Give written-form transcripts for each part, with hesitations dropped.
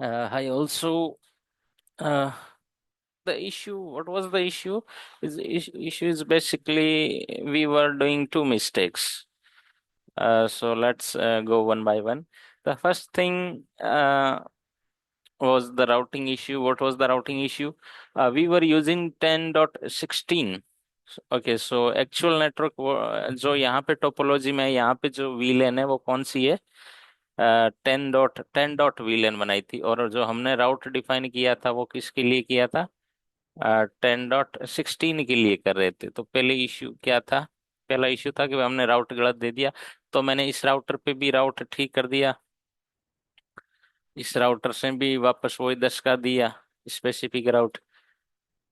I also uh, the issue. What was the issue? Issue is basically we were doing two mistakes. So let's go one by one. The first thing was the routing issue. What was the routing issue? We were using 10.16. Okay, so actual network जो यहाँ पे topology में यहाँ पे जो VLAN है वो कौन सी है? 10.10 वीलेन बनाई थी, और जो हमने राउट डिफाइन किया था वो किसके लिए किया था? 10.16 के लिए कर रहे थे। तो पहले इश्यू क्या था? पहला इश्यू था कि हमने राउट गलत दे दिया। तो मैंने इस राउटर पे भी राउट ठीक कर दिया, इस राउटर से भी वापस वही 10 का दिया स्पेसिफिक राउट,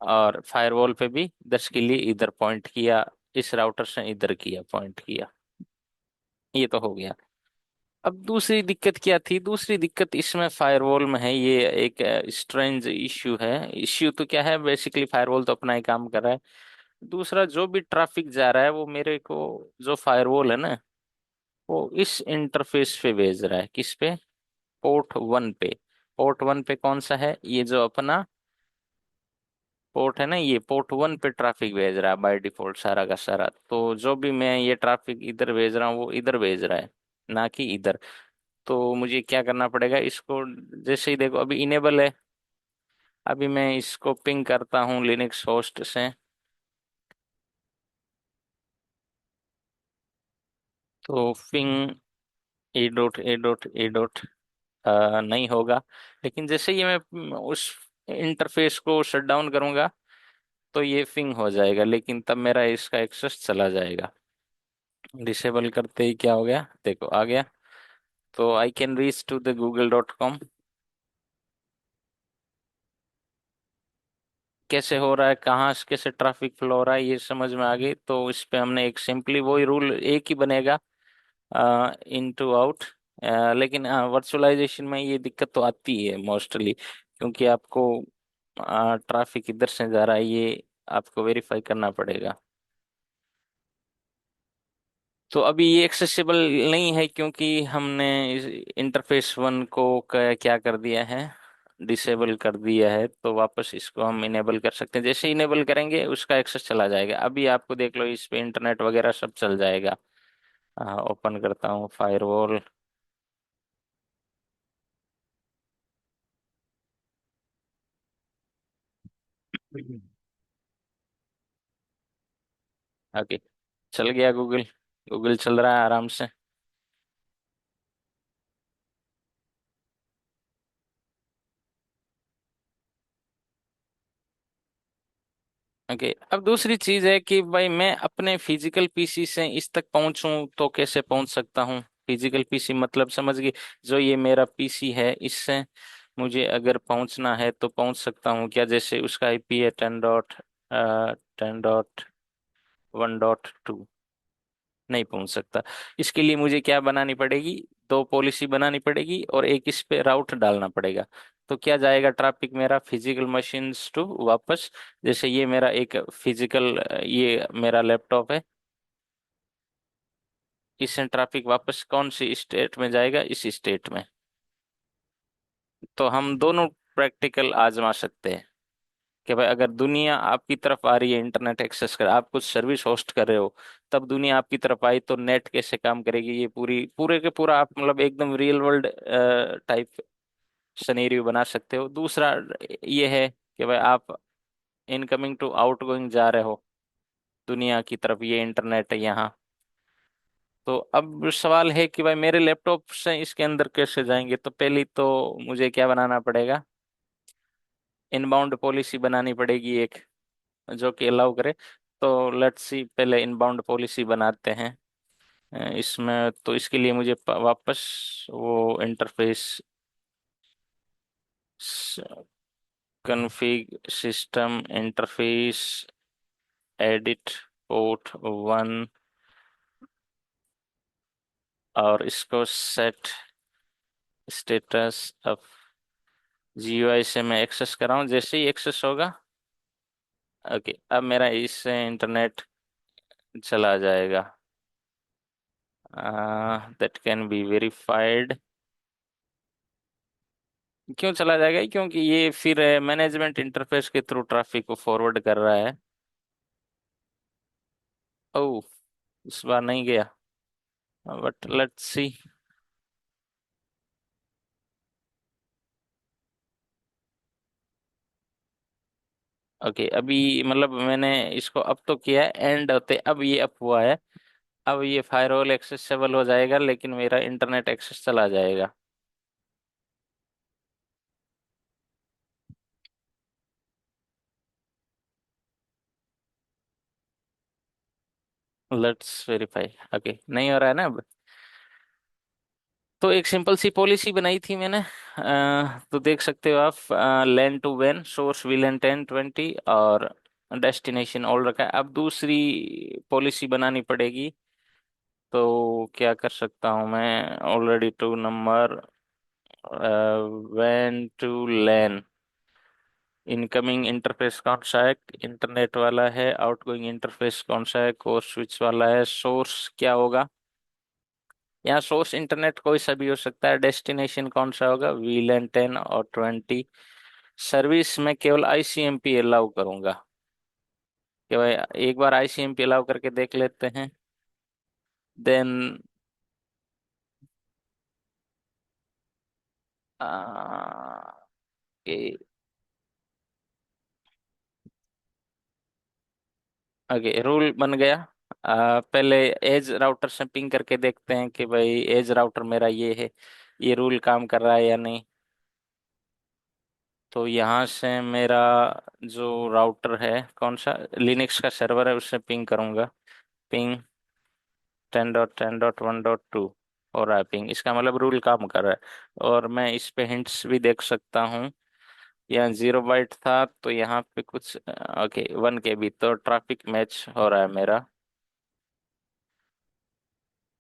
और फायरवॉल पे भी 10 के लिए इधर पॉइंट किया, इस राउटर से इधर किया पॉइंट किया। ये तो हो गया। अब दूसरी दिक्कत क्या थी? दूसरी दिक्कत इसमें फायरवॉल में है, ये एक स्ट्रेंज इश्यू है। इश्यू तो क्या है, बेसिकली फायरवॉल तो अपना ही काम कर रहा है। दूसरा, जो भी ट्रैफिक जा रहा है वो मेरे को, जो फायरवॉल है ना, वो इस इंटरफेस पे भेज रहा है। किस पे? पोर्ट 1 पे। पोर्ट 1 पे कौन सा है? ये जो अपना पोर्ट है ना, ये पोर्ट 1 पे ट्रैफिक भेज रहा है बाय डिफॉल्ट सारा का सारा। तो जो भी मैं ये ट्रैफिक इधर भेज रहा हूँ वो इधर भेज रहा है, ना कि इधर। तो मुझे क्या करना पड़ेगा इसको? जैसे ही देखो अभी इनेबल है, अभी मैं इसको पिंग करता हूँ लिनक्स होस्ट से, तो पिंग ए डॉट नहीं होगा। लेकिन जैसे ही मैं उस इंटरफेस को शट डाउन करूंगा तो ये पिंग हो जाएगा, लेकिन तब मेरा इसका एक्सेस चला जाएगा। डिसेबल करते ही क्या हो गया, देखो आ गया। तो I can reach to the google.com। कैसे हो रहा है, कहाँ से कैसे ट्रैफिक फ्लो हो रहा है, ये समझ में आ गई। तो इस पे हमने एक सिंपली वही रूल एक ही बनेगा, इन टू आउट। लेकिन वर्चुअलाइजेशन में ये दिक्कत तो आती है मोस्टली, क्योंकि आपको ट्रैफिक इधर से जा रहा है, ये आपको वेरीफाई करना पड़ेगा। तो अभी ये एक्सेसिबल नहीं है, क्योंकि हमने इस इंटरफेस 1 को क्या कर दिया है, डिसेबल कर दिया है। तो वापस इसको हम इनेबल कर सकते हैं, जैसे इनेबल करेंगे उसका एक्सेस चला जाएगा। अभी आपको देख लो इस पे इंटरनेट वगैरह सब चल जाएगा। ओपन करता हूँ फायरवॉल। ओके, चल गया गूगल। गूगल चल रहा है आराम से। ओके, अब दूसरी चीज है कि भाई मैं अपने फिजिकल पीसी से इस तक पहुंचूं तो कैसे पहुंच सकता हूं? फिजिकल पीसी मतलब समझ गए, जो ये मेरा पीसी है इससे मुझे अगर पहुंचना है तो पहुंच सकता हूं क्या? जैसे उसका आईपी है 10.1.2, नहीं पहुंच सकता। इसके लिए मुझे क्या बनानी पड़ेगी? दो पॉलिसी बनानी पड़ेगी और एक इस पे राउट डालना पड़ेगा। तो क्या जाएगा ट्रैफिक मेरा फिजिकल मशीन्स टू वापस? जैसे ये मेरा एक फिजिकल, ये मेरा लैपटॉप है, इससे ट्रैफिक वापस कौन सी स्टेट में जाएगा? इस स्टेट में। तो हम दोनों प्रैक्टिकल आजमा सकते हैं कि भाई अगर दुनिया आपकी तरफ आ रही है, इंटरनेट एक्सेस कर, आप कुछ सर्विस होस्ट कर रहे हो, तब दुनिया आपकी तरफ आई तो नेट कैसे काम करेगी? ये पूरी पूरे के पूरा आप मतलब एकदम रियल वर्ल्ड टाइप सिनेरियो बना सकते हो। दूसरा ये है कि भाई आप इनकमिंग टू आउटगोइंग जा रहे हो दुनिया की तरफ, ये इंटरनेट है यहाँ। तो अब सवाल है कि भाई मेरे लैपटॉप से इसके अंदर कैसे जाएंगे? तो पहली तो मुझे क्या बनाना पड़ेगा? इनबाउंड पॉलिसी बनानी पड़ेगी एक, जो कि अलाउ करे। तो लेट्स सी, पहले इनबाउंड पॉलिसी बनाते हैं। इसमें तो इसके लिए मुझे वापस वो interface, config system interface, edit port 1, और इसको सेट स्टेटस अब जीयूआई से मैं एक्सेस कर रहा हूँ। जैसे ही एक्सेस होगा, ओके, अब मेरा इससे इंटरनेट चला जाएगा। That can be verified. क्यों चला जाएगा? क्योंकि ये फिर मैनेजमेंट इंटरफेस के थ्रू ट्रैफिक को फॉरवर्ड कर रहा है। ओह, इस बार नहीं गया, बट लेट्स सी। ओके, अभी मतलब मैंने इसको अप तो किया है, एंड होते अब ये अप हुआ है। अब ये फायरवॉल एक्सेसिबल हो जाएगा, लेकिन मेरा इंटरनेट एक्सेस चला जाएगा। Let's verify. ओके, नहीं हो रहा है ना अब? तो एक सिंपल सी पॉलिसी बनाई थी मैंने, तो देख सकते हो आप। लैन टू वैन, सोर्स वीलन 1020, और डेस्टिनेशन ऑल रखा है। अब दूसरी पॉलिसी बनानी पड़ेगी। तो क्या कर सकता हूँ मैं? ऑलरेडी टू नंबर, वैन टू लैन। इनकमिंग इंटरफेस कौन सा है? इंटरनेट वाला है। आउटगोइंग इंटरफेस कौन सा है? कोर स्विच वाला है। सोर्स क्या होगा? यहाँ सोर्स इंटरनेट कोई सा भी हो सकता है। डेस्टिनेशन कौन सा होगा? वीलन 10 और 20। सर्विस में केवल आईसीएमपी अलाउ करूंगा, कि भाई एक बार आईसीएमपी अलाउ करके देख लेते हैं। देन ओके, रूल बन गया। पहले एज राउटर से पिंग करके देखते हैं कि भाई एज राउटर मेरा ये है, ये रूल काम कर रहा है या नहीं। तो यहाँ से मेरा जो राउटर है, कौन सा लिनक्स का सर्वर है, उससे पिंग करूंगा। पिंग 10.10.1.2 हो रहा है पिंग, इसका मतलब रूल काम कर रहा है। और मैं इस पे हिंट्स भी देख सकता हूँ। यहाँ 0 बाइट था, तो यहाँ पे कुछ ओके 1 KB, तो ट्रैफिक मैच हो रहा है मेरा।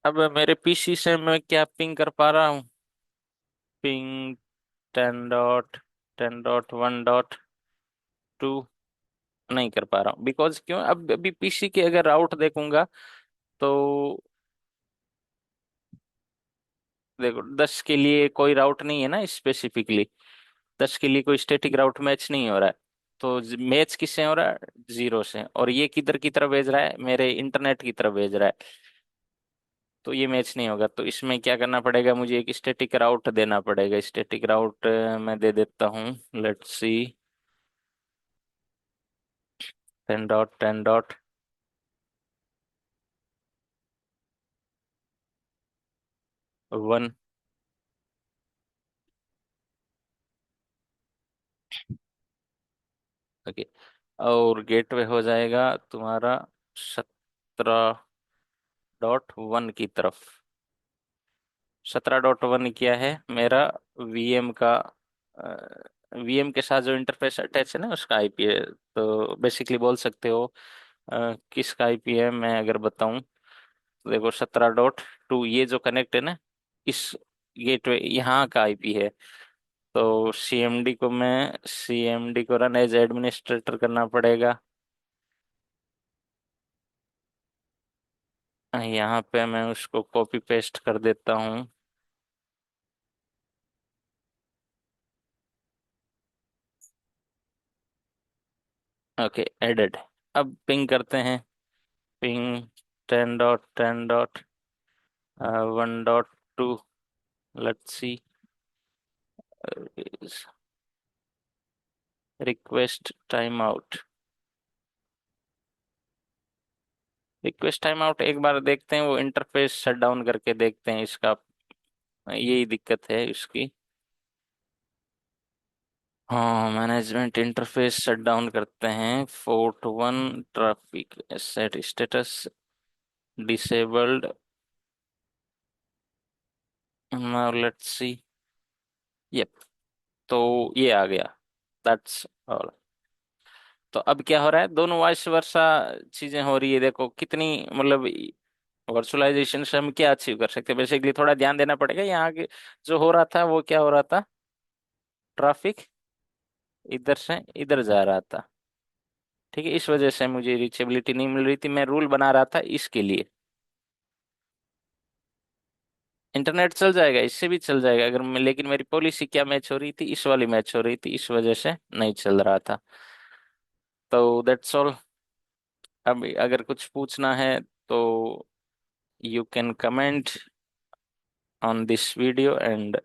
अब मेरे पीसी से मैं क्या पिंग कर पा रहा हूँ? पिंग 10.10.1.2 नहीं कर पा रहा हूँ। बिकॉज क्यों? अब अभी पीसी के अगर राउट देखूंगा, तो देखो 10 के लिए कोई राउट नहीं है ना स्पेसिफिकली। 10 के लिए कोई स्टैटिक राउट मैच नहीं हो रहा है। तो मैच किससे हो रहा है? 0 से। और ये किधर की तरफ भेज रहा है? मेरे इंटरनेट की तरफ भेज रहा है। तो ये मैच नहीं होगा। तो इसमें क्या करना पड़ेगा? मुझे एक स्टैटिक राउट देना पड़ेगा। स्टैटिक राउट मैं दे देता हूँ। Let's see. 10.10.1। ओके, और गेटवे हो जाएगा तुम्हारा 17.1 की तरफ। 17.1 क्या है मेरा? वीएम का, वीएम के साथ जो इंटरफेस अटैच है ना, उसका आईपी है। तो बेसिकली बोल सकते हो किसका आईपी है मैं अगर बताऊं। तो देखो 17.2 ये जो कनेक्ट है ना, इस गेटवे यहाँ का आईपी है। तो सीएमडी को रन एज एडमिनिस्ट्रेटर करना पड़ेगा। यहाँ पे मैं उसको कॉपी पेस्ट कर देता हूँ। Okay, added. अब पिंग करते हैं। Ping 10.10.1.2। Let's see. Request time out. Request time out एक बार देखते हैं, वो इंटरफेस शट डाउन करके देखते हैं इसका। यही दिक्कत है इसकी। हाँ, मैनेजमेंट इंटरफेस शट डाउन करते हैं। Port 1 traffic set status disabled. Now let's see. Yup, तो ये आ गया। That's all. तो अब क्या हो रहा है? दोनों वाइस वर्सा चीजें हो रही है। देखो कितनी मतलब वर्चुअलाइजेशन से हम क्या अचीव कर सकते हैं। बेसिकली थोड़ा ध्यान देना पड़ेगा। यहाँ आगे जो हो रहा था वो क्या हो रहा था? ट्रैफिक इधर से इधर जा रहा था। ठीक है, इस वजह से मुझे रीचेबिलिटी नहीं मिल रही थी। मैं रूल बना रहा था इसके लिए। इंटरनेट चल जाएगा, इससे भी चल जाएगा अगर मैं, लेकिन मेरी पॉलिसी क्या मैच हो रही थी, इस वाली मैच हो रही थी, इस वजह से नहीं चल रहा था। तो दैट्स ऑल। अब अगर कुछ पूछना है तो you can comment on this video and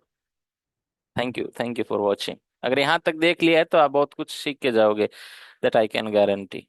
thank you for watching. अगर यहाँ तक देख लिया है तो आप बहुत कुछ सीख के जाओगे, दैट आई कैन गारंटी।